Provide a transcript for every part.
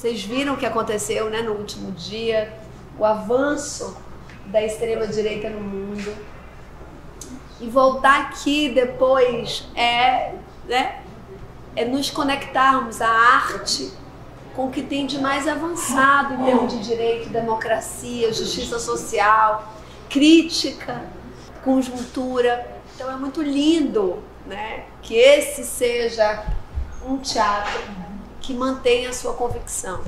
Vocês viram o que aconteceu, né, no último dia, o avanço da extrema-direita no mundo. E voltar aqui depois é nos conectarmos à arte com o que tem de mais avançado em termos de direito, democracia, justiça social, crítica, conjuntura. Então é muito lindo, né, que esse seja um teatro que mantenha a sua convicção.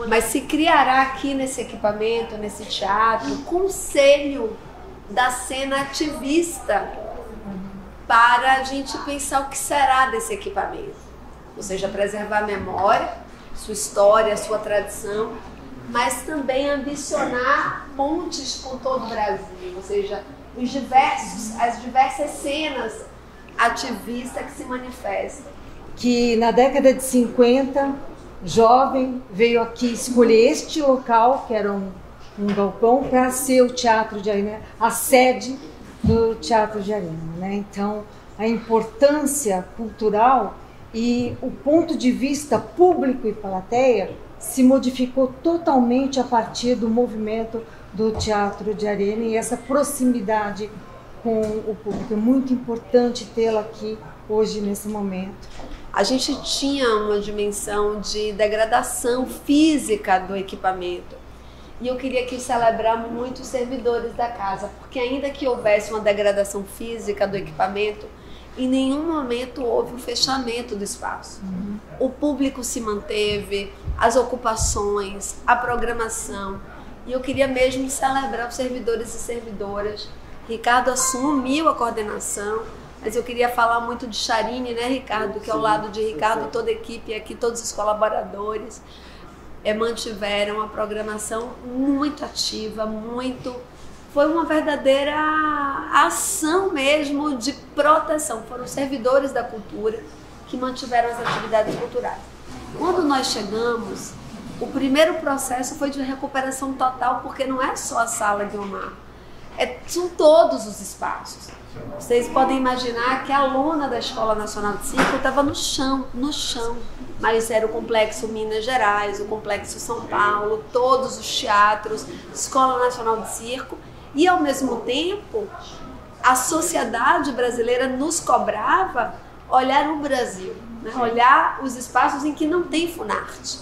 Mas se criará aqui nesse equipamento, nesse teatro, conselho da cena ativista para a gente pensar o que será desse equipamento. Ou seja, preservar a memória, sua história, sua tradição, mas também ambicionar pontes com todo o Brasil, ou seja, as diversas cenas ativistas que se manifestam. Que na década de 50, jovem, veio aqui escolher este local, que era um galpão, para ser o Teatro de Arena, a sede do Teatro de Arena, né? Então, a importância cultural e o ponto de vista público e plateia se modificou totalmente a partir do movimento do Teatro de Arena, e essa proximidade com o público. É muito importante tê-la aqui hoje, nesse momento. A gente tinha uma dimensão de degradação física do equipamento. E eu queria aqui celebrar muito os servidores da casa, porque ainda que houvesse uma degradação física do equipamento, em nenhum momento houve um fechamento do espaço. O público se manteve, as ocupações, a programação. E eu queria mesmo celebrar os servidores e servidoras. Ricardo assumiu a coordenação, mas eu queria falar muito de Charine, né, Ricardo? Que ao lado de Ricardo, toda a equipe aqui, todos os colaboradores, mantiveram a programação muito ativa, foi uma verdadeira ação mesmo de proteção. Foram servidores da cultura que mantiveram as atividades culturais. Quando nós chegamos, o primeiro processo foi de recuperação total, porque não é só a sala Guiomar, são todos os espaços. Vocês podem imaginar que a lona da Escola Nacional de Circo estava no chão. Mas era o Complexo Minas Gerais, o Complexo São Paulo, todos os teatros, Escola Nacional de Circo. E, ao mesmo tempo, a sociedade brasileira nos cobrava olhar o Brasil, né? Olhar os espaços em que não tem Funarte.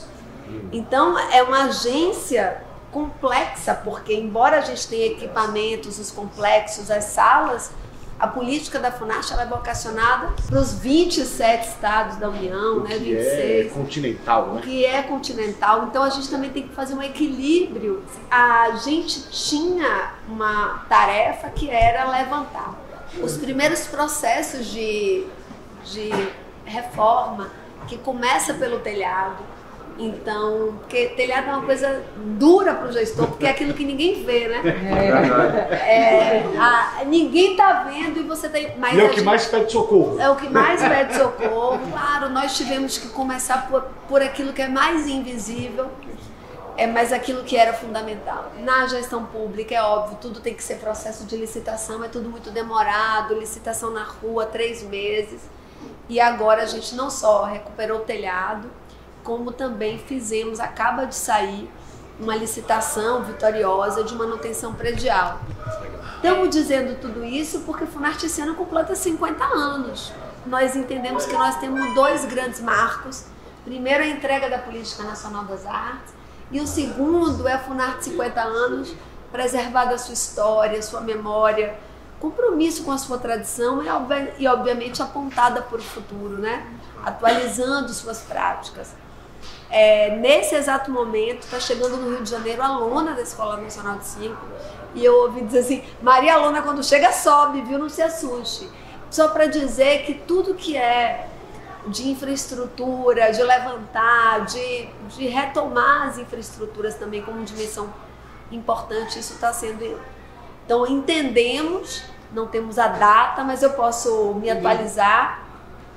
Então, é uma agência complexa, porque, embora a gente tenha equipamentos, os complexos, as salas, a política da Funarte ela é vocacionada para os 27 estados da União, né? 26. É continental, né? Que é continental. Então a gente também tem que fazer um equilíbrio. A gente tinha uma tarefa que era levantar os primeiros processos de reforma, que começa pelo telhado. Então, porque telhado é uma coisa dura para o gestor, porque é aquilo que ninguém vê, né? Ninguém está vendo e você tem... Mas e é o que mais pede socorro. É o que mais pede socorro. Claro, nós tivemos que começar por aquilo que é mais invisível, mas aquilo que era fundamental. Na gestão pública, é óbvio, tudo tem que ser processo de licitação, é tudo muito demorado, licitação na rua, 3 meses. E agora a gente não só recuperou o telhado, como também acaba de sair uma licitação vitoriosa de manutenção predial. Estamos dizendo tudo isso porque Funarte esse ano completa 50 anos. Nós entendemos que nós temos 2 grandes marcos. Primeiro, a entrega da Política Nacional das Artes, e o segundo é a Funarte 50 anos, preservada a sua história, sua memória, compromisso com a sua tradição e obviamente apontada para o futuro, né? Atualizando suas práticas. Nesse exato momento, está chegando no Rio de Janeiro a lona da Escola Nacional de Circo, e eu ouvi dizer assim, Maria, a lona quando chega sobe, viu? Não se assuste. Só para dizer que tudo que é de infraestrutura, de levantar, de retomar as infraestruturas também como dimensão importante, isso está sendo... Então entendemos, não temos a data, mas eu posso me atualizar.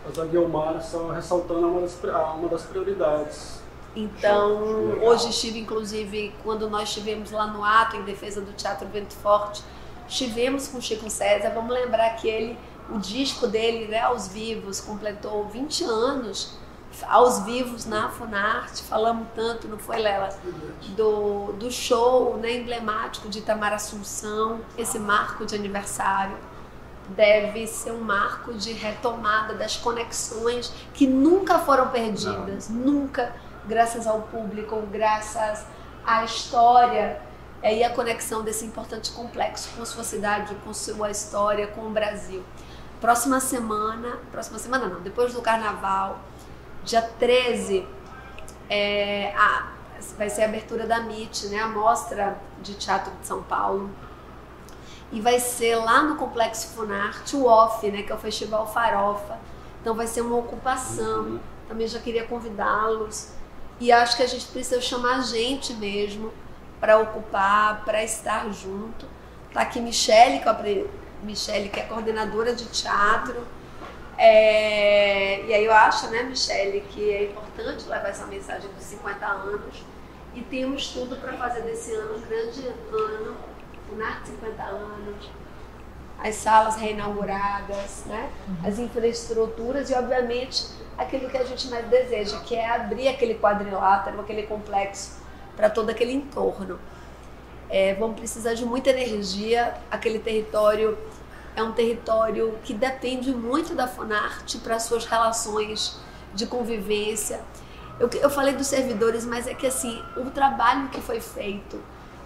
Mas a Guiomar, só ressaltando, uma das prioridades. Então, hoje estive, inclusive, quando nós estivemos lá no ato em defesa do Teatro Vento Forte, estivemos com Chico César. Vamos lembrar que o disco dele, né, Aos Vivos, completou 20 anos aos vivos na Funarte. Falamos tanto, não foi, Lela, do show, né, emblemático de Itamar Assunção. Esse marco de aniversário deve ser um marco de retomada das conexões que nunca foram perdidas, nunca, graças ao público, graças à história e a conexão desse importante complexo com sua cidade, com sua história, com o Brasil. Próxima semana não, depois do Carnaval, dia 13, vai ser a abertura da MIT, né, a Mostra de Teatro de São Paulo. E vai ser lá no Complexo Funarte o OFF, né, que é o Festival Farofa. Então vai ser uma ocupação. Também já queria convidá-los. E acho que a gente precisa chamar a gente mesmo para ocupar, para estar junto. Tá aqui Michele, que é coordenadora de teatro. E aí eu acho, né, Michele, que é importante levar essa mensagem dos 50 anos. E temos tudo para fazer desse ano um grande ano. Funarte 50 anos, as salas reinauguradas, né? As infraestruturas e, obviamente, aquilo que a gente mais deseja, que é abrir aquele quadrilátero, aquele complexo para todo aquele entorno. Vamos precisar de muita energia. Aquele território é um território que depende muito da Funarte para suas relações de convivência. Eu falei dos servidores, mas é que assim, o trabalho que foi feito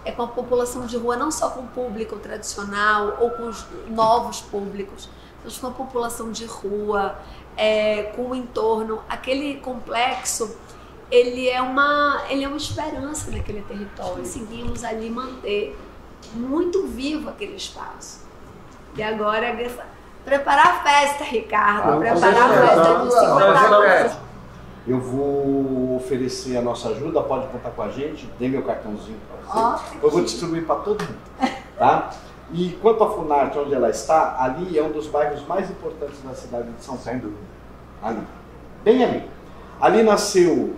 é com a população de rua, não só com o público tradicional ou com os novos públicos, mas com a população de rua, com o entorno. Aquele complexo, ele é uma esperança naquele território. Conseguimos ali manter muito vivo aquele espaço. E agora é preparar a festa, Ricardo, preparar a festa dos 50 anos. Eu vou oferecer a nossa ajuda, pode contar com a gente, dê meu cartãozinho para você. Eu vou distribuir para todo mundo, tá? E quanto à Funarte, onde ela está, ali é um dos bairros mais importantes da cidade de São Paulo. Ali, bem ali. Ali nasceu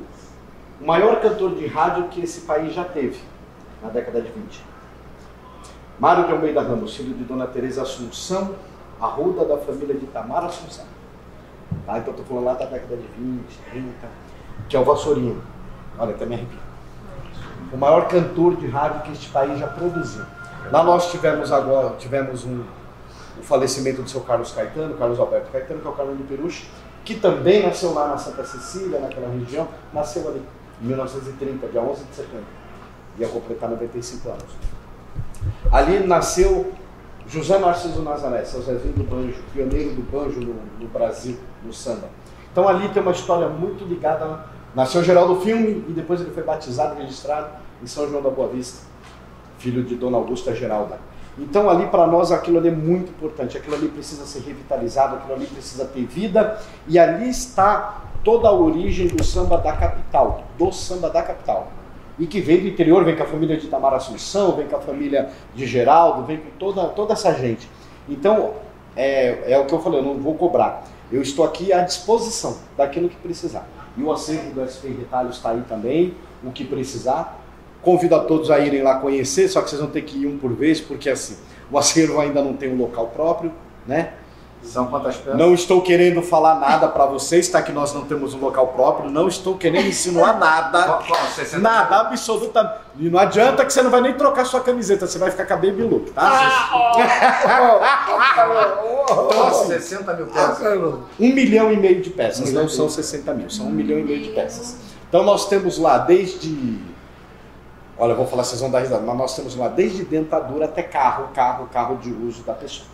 o maior cantor de rádio que esse país já teve, na década de 20. Mário de Almeida Ramos, filho de Dona Teresa Assunção, Arruda, da família de Itamar Assunção. Tá? Então eu estou falando lá da década de 20, 30, que é o Vassourinho. Olha, até me arrepio. O maior cantor de rádio que este país já produziu. Lá nós tivemos o falecimento do seu Carlos Alberto Caetano, que é o Carlos do Peruche, que também nasceu lá na Santa Cecília, naquela região, nasceu ali em 1930, dia 11 de setembro. Ia completar 95 anos. Ali nasceu José Narciso Nazaré, seu Zezinho do Banjo, pioneiro do banjo no Brasil, no samba. Então ali tem uma história muito ligada. Nasceu Geraldo Filme e depois ele foi batizado e registrado em São João da Boa Vista, filho de Dona Augusta Geralda. Então ali para nós aquilo ali é muito importante, aquilo ali precisa ser revitalizado, aquilo ali precisa ter vida, e ali está toda a origem do samba da capital, E que vem do interior, vem com a família de Itamar Assunção, vem com a família de Geraldo, vem com toda essa gente. Então, é o que eu falei, eu não vou cobrar. Eu estou aqui à disposição daquilo que precisar. E o acervo do SP Retalhos está aí também, o que precisar. Convido a todos a irem lá conhecer, só que vocês vão ter que ir um por vez, porque assim, o acervo ainda não tem um local próprio, né? São quantas peças? Não estou querendo falar nada para vocês, tá? Que nós não temos um local próprio, não estou querendo insinuar nada. Nada, absolutamente. E não adianta que você não vai nem trocar sua camiseta, você vai ficar com a Baby Look, tá? 60 mil peças. 1,5 milhão de peças, não são 60 mil, são 1,5 milhão de peças. Então nós temos lá desde... Olha, eu vou falar, vocês vão dar risada, mas nós temos lá desde dentadura até carro de uso da pessoa.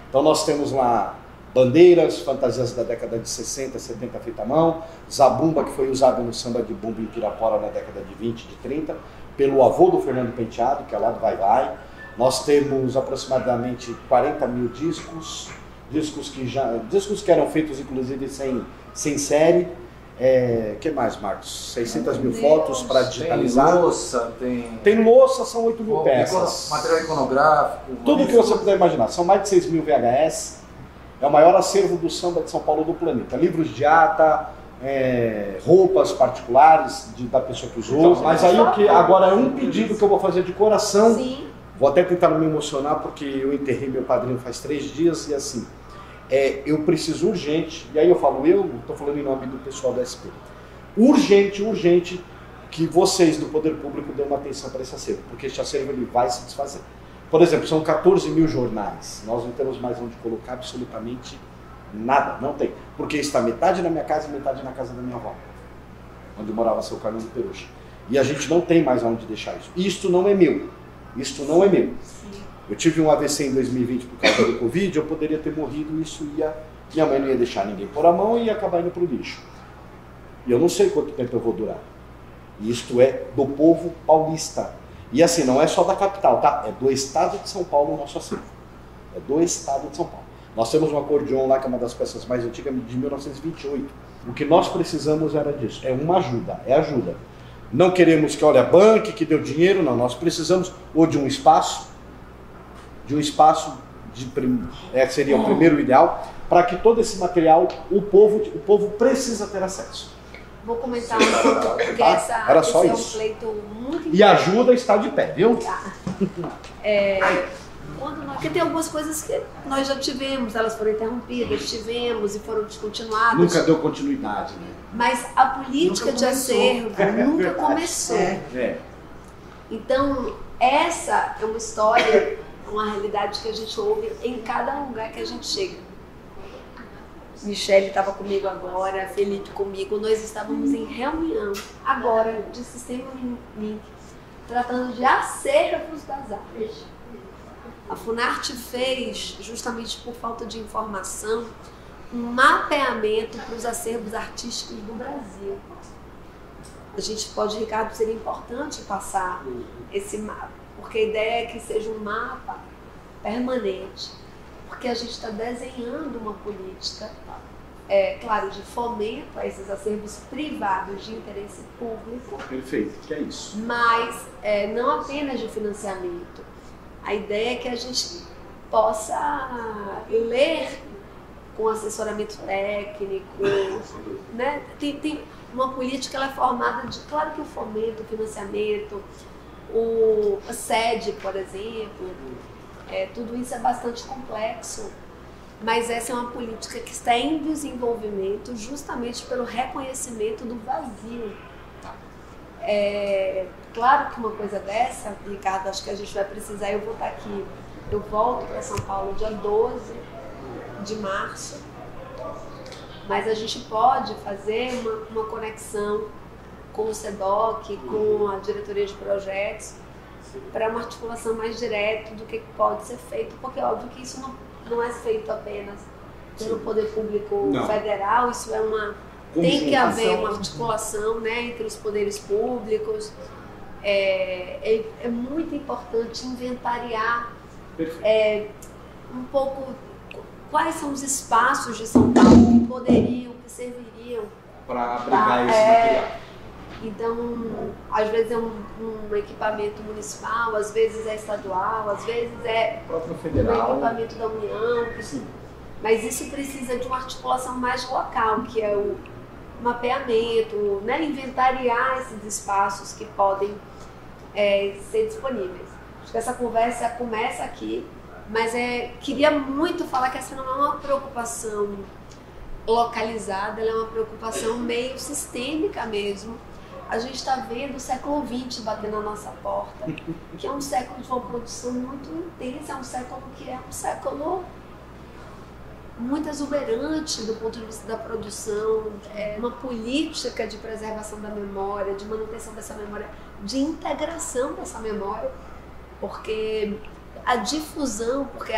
Então nós temos lá bandeiras, fantasias da década de 60, 70 feita à mão, zabumba, que foi usado no samba de bumba em Pirapora na década de 20, de 30, pelo avô do Fernando Penteado, que é lá do Vai Vai. Nós temos aproximadamente 40 mil discos que eram feitos inclusive sem série. Que mais, Marcos? 600 mil fotos para digitalizar. Tem louça, tem louça, são 8 mil peças. Material iconográfico. Tudo que você puder imaginar. São mais de 6 mil VHS. É o maior acervo do samba de São Paulo do planeta. Livros de ata, roupas particulares da pessoa que usou. Mas aí agora é um pedido que eu vou fazer de coração. Sim. Vou até tentar não me emocionar, porque eu enterrei meu padrinho faz 3 dias e assim... eu preciso urgente, e aí eu falo, eu estou falando em nome do pessoal da SP, urgente que vocês do poder público dêem uma atenção para esse acervo, porque esse acervo ele vai se desfazer. Por exemplo, são 14 mil jornais, nós não temos mais onde colocar absolutamente nada, não tem. Porque está metade na minha casa e metade na casa da minha avó, onde morava seu Carlos de Peruche. E a gente não tem mais onde deixar isso. Isto não é meu. Isto não é meu. Eu tive um AVC em 2020 por causa do Covid, eu poderia ter morrido e isso ia... Minha mãe não ia deixar ninguém pôr a mão e ia acabar indo para o lixo. E eu não sei quanto tempo eu vou durar. E isto é do povo paulista. E assim, não é só da capital, tá? É do estado de São Paulo o nosso acervo. É do estado de São Paulo. Nós temos um acordeon lá, que é uma das peças mais antigas, de 1928. O que nós precisamos era disso. É uma ajuda, é ajuda. Não queremos que, olha, banque, que deu dinheiro, não. Nós precisamos ou de um espaço, seria o primeiro ideal, para que todo esse material, o povo precisa ter acesso. Vou comentar um pouco, porque esse é um pleito muito importante. E a ajuda está de pé, viu? Porque tem algumas coisas que nós já tivemos, elas foram interrompidas, tivemos e foram descontinuadas. Nunca deu continuidade, né? Mas a política de acervo nunca começou. Então, essa é uma história, uma realidade que a gente ouve em cada lugar que a gente chega. Michele estava comigo agora, Felipe comigo, nós estávamos em reunião agora de Sistema Link, tratando de acervos das artes. A Funarte fez, justamente por falta de informação, um mapeamento para os acervos artísticos do Brasil. A gente pode, Ricardo, seria importante passar esse mapa, porque a ideia é que seja um mapa permanente, porque a gente está desenhando uma política, claro, de fomento a esses acervos privados de interesse público. Perfeito, que é isso. Mas não apenas de financiamento. A ideia é que a gente possa ler com assessoramento técnico, né? Tem uma política, ela é formada de, claro que o fomento, o financiamento, a sede, por exemplo, tudo isso é bastante complexo, mas essa é uma política que está em desenvolvimento justamente pelo reconhecimento do vazio. Claro que uma coisa dessa, Ricardo, acho que a gente vai precisar, eu vou estar aqui, eu volto para São Paulo dia 12 de março, mas a gente pode fazer uma conexão com o SEDOC, com a diretoria de projetos, para uma articulação mais direta do que pode ser feito, porque é óbvio que isso não é feito apenas pelo poder público federal, isso é tem que haver uma articulação, né, entre os poderes públicos. É muito importante inventariar um pouco quais são os espaços de São Paulo que poderiam, que serviriam para abrigar esse material. Então, às vezes é um equipamento municipal, às vezes é estadual, às vezes é próprio federal, um equipamento da União. Sim. Mas isso precisa de uma articulação mais local, que é o mapeamento, né? Inventariar esses espaços que podem ser disponíveis. Acho que essa conversa começa aqui, mas queria muito falar que essa não é uma preocupação localizada, ela é uma preocupação meio sistêmica mesmo. A gente está vendo o século XX batendo na nossa porta, que é um século de uma produção muito intensa, é um século que é um século muito exuberante do ponto de vista da produção, uma política de preservação da memória, de manutenção dessa memória, de integração dessa memória, porque a difusão, porque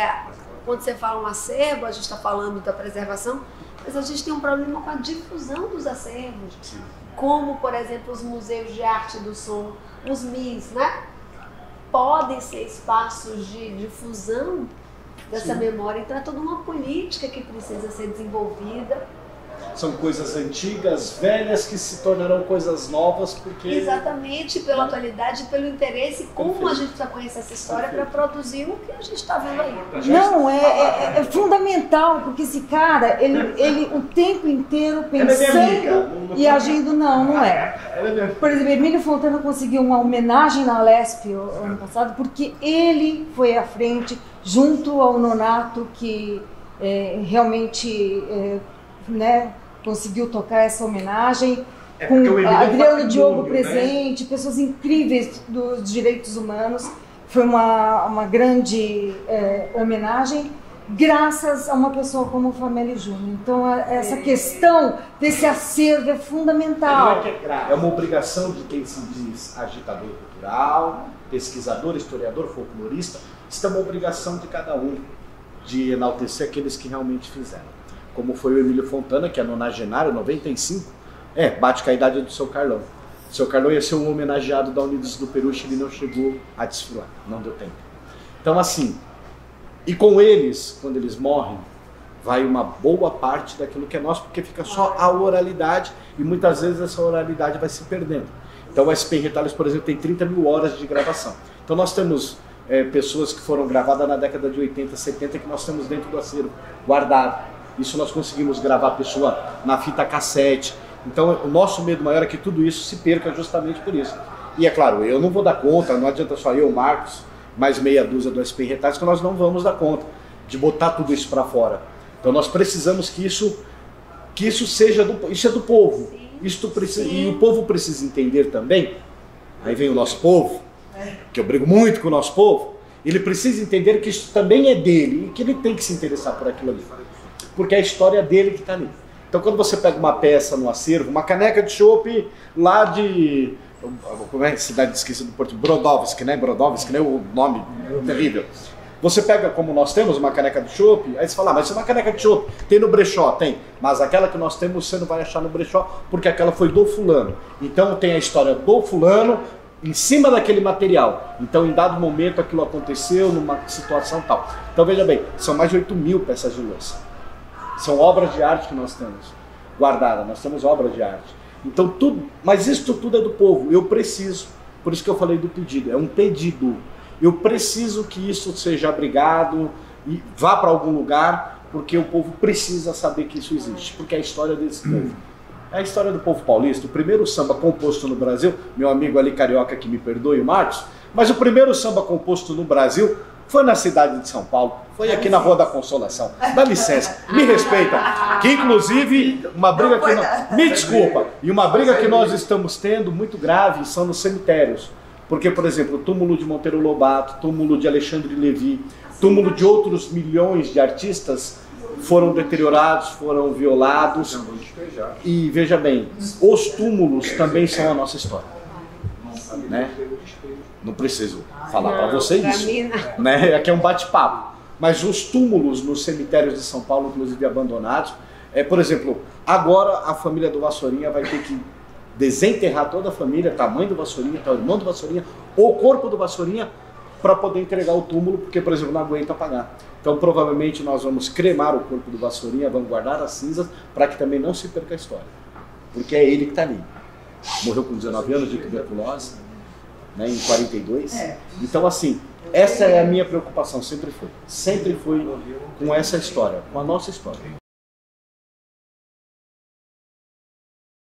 quando você fala um acervo, a gente está falando da preservação, mas a gente tem um problema com a difusão dos acervos, como, por exemplo, os museus de arte do som, os MIS, né? Podem ser espaços de difusão dessa memória, então é toda uma política que precisa ser desenvolvida. São coisas antigas, velhas, que se tornarão coisas novas, porque... Exatamente, pela atualidade, pelo interesse, como a gente precisa conhecer essa história para produzir o que a gente está vendo aí. Não, é fundamental, porque esse cara, ele o tempo inteiro pensando e agindo, não é. Por exemplo, Emílio Fontana conseguiu uma homenagem na Lesp ano passado, porque ele foi à frente, junto ao Nonato, que realmente... conseguiu tocar essa homenagem. com Adriano Diogo presente, pessoas incríveis dos direitos humanos. Foi uma grande homenagem, graças a uma pessoa como o Flamélio Júnior. Então, essa questão desse acervo é fundamental. É uma obrigação de quem se diz agitador cultural, pesquisador, historiador, folclorista. Isso é uma obrigação de cada um de enaltecer aqueles que realmente fizeram. Como foi o Emílio Fontana, que é nonagenário, 95, bate com a idade do seu Carlão. O seu Carlão ia ser um homenageado da Unidos do Peruche, ele não chegou a desfilar, não deu tempo. Então assim, e com eles, quando eles morrem, vai uma boa parte daquilo que é nosso, porque fica só a oralidade e muitas vezes essa oralidade vai se perdendo. Então o SP em Retalhos, por exemplo, tem 30 mil horas de gravação. Então nós temos pessoas que foram gravadas na década de 80, 70, que nós temos dentro do acervo, guardado. Isso nós conseguimos gravar a pessoa na fita cassete. Então o nosso medo maior é que tudo isso se perca justamente por isso. E é claro, eu não vou dar conta, não adianta só eu, Marcos, mais meia dúzia do SP em Retalhos, que nós não vamos dar conta de botar tudo isso para fora. Então nós precisamos que isso seja isso é do povo. Isso precisa, e o povo precisa entender também, aí vem o nosso povo, que eu brigo muito com o nosso povo, ele precisa entender que isso também é dele e que ele tem que se interessar por aquilo ali. Porque é a história dele que está ali. Então quando você pega uma peça no acervo, uma caneca de chopp lá de... Como é a cidade esquecida do Porto? Brodowski, né? Brodowski, né? O nome terrível. Você pega, como nós temos, uma caneca de chopp, aí você fala, mas isso é uma caneca de chopp, tem no brechó? Tem. Mas aquela que nós temos você não vai achar no brechó, porque aquela foi do fulano. Então tem a história do fulano em cima daquele material. Então em dado momento aquilo aconteceu numa situação tal. Então veja bem, são mais de 8 mil peças de louça. São obras de arte que nós temos guardadas, nós temos obras de arte. Então tudo, mas isso tudo é do povo, eu preciso, por isso que eu falei do pedido, é um pedido. Eu preciso que isso seja abrigado e vá para algum lugar, porque o povo precisa saber que isso existe, porque é a história desse povo. É a história do povo paulista, o primeiro samba composto no Brasil, meu amigo ali carioca que me perdoe, o Marcos, mas o primeiro samba composto no Brasil foi na cidade de São Paulo, foi aqui na Rua da Consolação. Dá licença, me respeita. Que inclusive, uma briga que nós... Me desculpa. E uma briga que nós estamos tendo muito grave são nos cemitérios. Porque, por exemplo, o túmulo de Monteiro Lobato, túmulo de Alexandre Levi, túmulo de outros milhões de artistas foram deteriorados, foram violados. E veja bem, os túmulos também são a nossa história. Né? Não preciso falar para vocês isso, né? Aqui é um bate-papo. Mas os túmulos nos cemitérios de São Paulo, inclusive abandonados, por exemplo, agora a família do Vassourinha vai ter que desenterrar toda a família, tá a mãe do Vassourinha, tá o irmão do Vassourinha, o corpo do Vassourinha, para poder entregar o túmulo, porque, por exemplo, não aguenta pagar. Então, provavelmente, nós vamos cremar o corpo do Vassourinha, vamos guardar as cinzas, para que também não se perca a história. Porque é ele que está ali. Morreu com 19 anos de tuberculose, né, em 42. Então, assim, essa é a minha preocupação, sempre foi com essa história, com a nossa história.